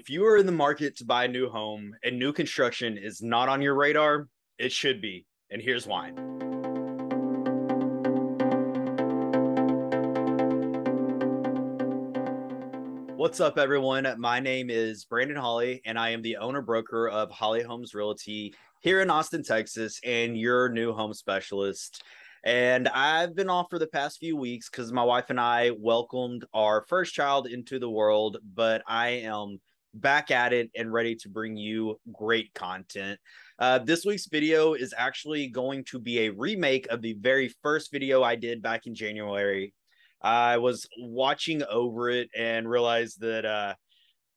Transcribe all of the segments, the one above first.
If you are in the market to buy a new home and new construction is not on your radar, it should be. And here's why. What's up, everyone? My name is Brandon Holley, and I am the owner broker of Holley Homes Realty here in Austin, Texas, and your new home specialist. And I've been off for the past few weeks because my wife and I welcomed our first child into the world, but I am back at it and ready to bring you great content. This week's video is actually going to be a remake of the very first video I did back in January. I was watching over it and realized that I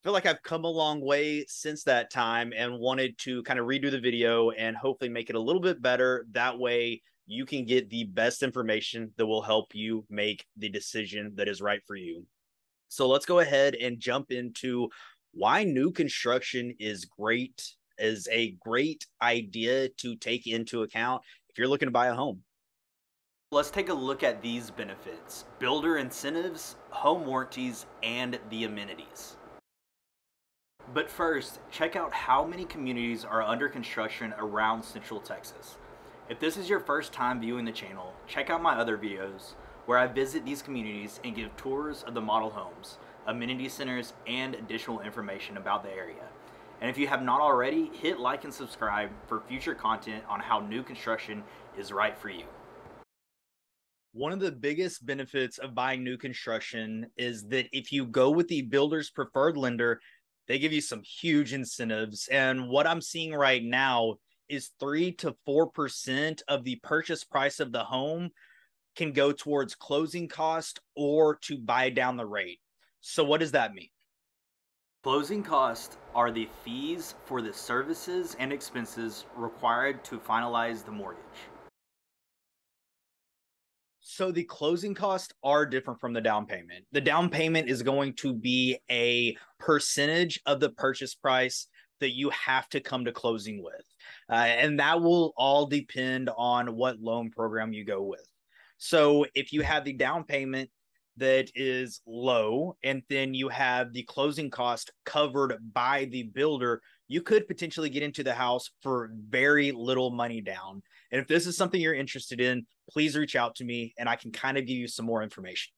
feel like I've come a long way since that time and wanted to kind of redo the video and hopefully make it a little bit better. That way you can get the best information that will help you make the decision that is right for you. So let's go ahead and jump into why new construction is a great idea to take into account if you're looking to buy a home. Let's take a look at these benefits: builder incentives, home warranties, and the amenities. But first, check out how many communities are under construction around Central Texas. If this is your first time viewing the channel, check out my other videos where I visit these communities and give tours of the model homes, amenity centers, and additional information about the area. And if you have not already, hit like and subscribe for future content on how new construction is right for you. One of the biggest benefits of buying new construction is that if you go with the builder's preferred lender, they give you some huge incentives. And what I'm seeing right now is 3 to 4% of the purchase price of the home can go towards closing cost or to buy down the rate. So what does that mean? Closing costs are the fees for the services and expenses required to finalize the mortgage. So the closing costs are different from the down payment. The down payment is going to be a percentage of the purchase price that you have to come to closing with. And that will all depend on what loan program you go with. So if you have the down payment that is low and then you have the closing cost covered by the builder, you could potentially get into the house for very little money down. And if this is something you're interested in, please reach out to me and I can kind of give you some more information.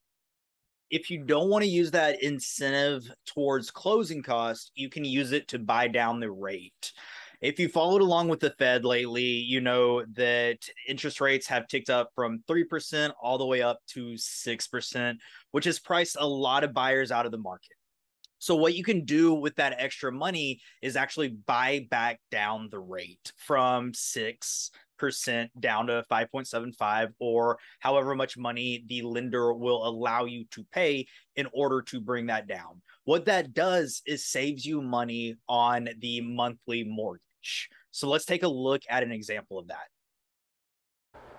If you don't want to use that incentive towards closing costs, you can use it to buy down the rate. If you followed along with the Fed lately, you know that interest rates have ticked up from 3% all the way up to 6%, which has priced a lot of buyers out of the market. So what you can do with that extra money is actually buy back down the rate from 6% down to 5.75 or however much money the lender will allow you to pay in order to bring that down. What that does is saves you money on the monthly mortgage. So let's take a look at an example of that.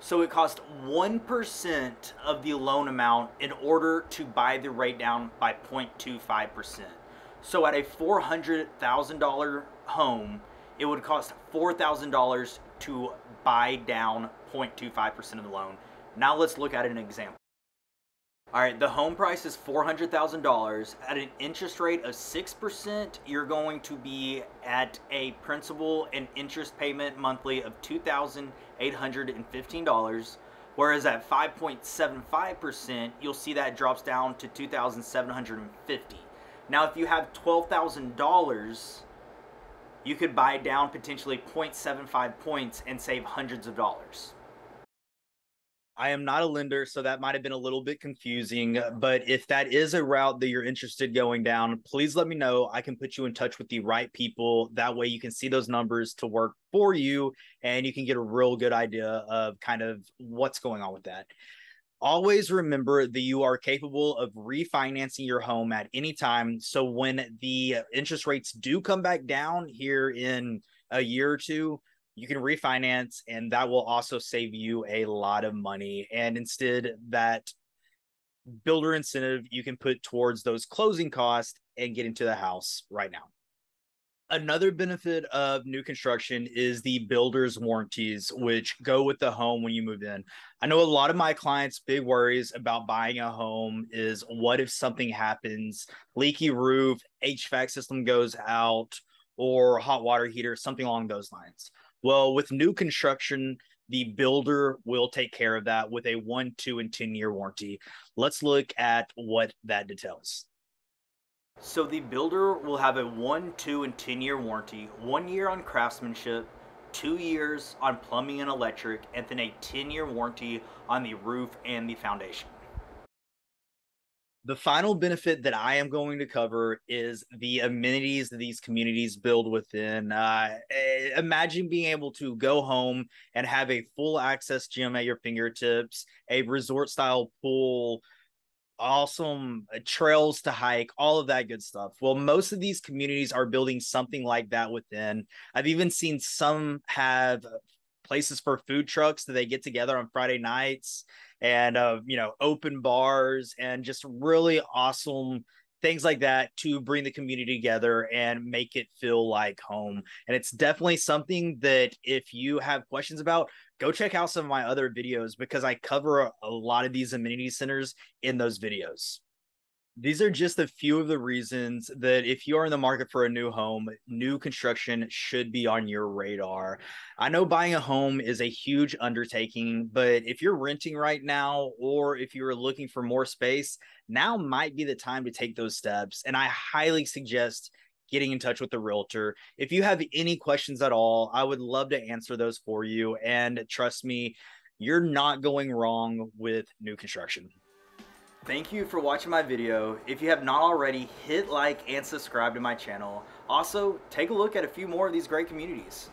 So it costs 1% of the loan amount in order to buy the rate down by 0.25%. So at a $400,000 home, it would cost $4,000 to buy down 0.25% of the loan. Now let's look at an example. All right, the home price is $400,000. At an interest rate of 6%, you're going to be at a principal and interest payment monthly of $2,815. Whereas at 5.75%, you'll see that drops down to $2,750. Now, if you have $12,000, you could buy down potentially 0.75 points and save hundreds of dollars. I am not a lender, so that might have been a little bit confusing, but if that is a route that you're interested going down, please let me know. I can put you in touch with the right people. That way you can see those numbers to work for you and you can get a real good idea of kind of what's going on with that. Always remember that you are capable of refinancing your home at any time. So when the interest rates do come back down here in a year or two, you can refinance and that will also save you a lot of money. And instead, that builder incentive you can put towards those closing costs and get into the house right now. Another benefit of new construction is the builder's warranties, which go with the home when you move in. I know a lot of my clients' big worries about buying a home is what if something happens, leaky roof, HVAC system goes out, or hot water heater, something along those lines. Well, with new construction, the builder will take care of that with a 1, 2, and 10-year warranty. Let's look at what that details. So the builder will have a 1, 2, and 10-year warranty, 1 year on craftsmanship, 2 years on plumbing and electric, and then a 10-year warranty on the roof and the foundation. The final benefit that I am going to cover is the amenities that these communities build within. Imagine being able to go home and have a full access gym at your fingertips, a resort style pool, awesome trails to hike, all of that good stuff. Well, most of these communities are building something like that within. I've even seen some have places for food trucks that they get together on Friday nights and open bars and just really awesome things like that to bring the community together and make it feel like home. And it's definitely something that if you have questions about, go check out some of my other videos because I cover a lot of these amenity centers in those videos. These are just a few of the reasons that if you are in the market for a new home, new construction should be on your radar. I know buying a home is a huge undertaking, but if you're renting right now or if you're looking for more space, now might be the time to take those steps. And I highly suggest getting in touch with the realtor. If you have any questions at all, I would love to answer those for you. And trust me, you're not going wrong with new construction. Thank you for watching my video. If you have not already, hit like and subscribe to my channel. Also, take a look at a few more of these great communities.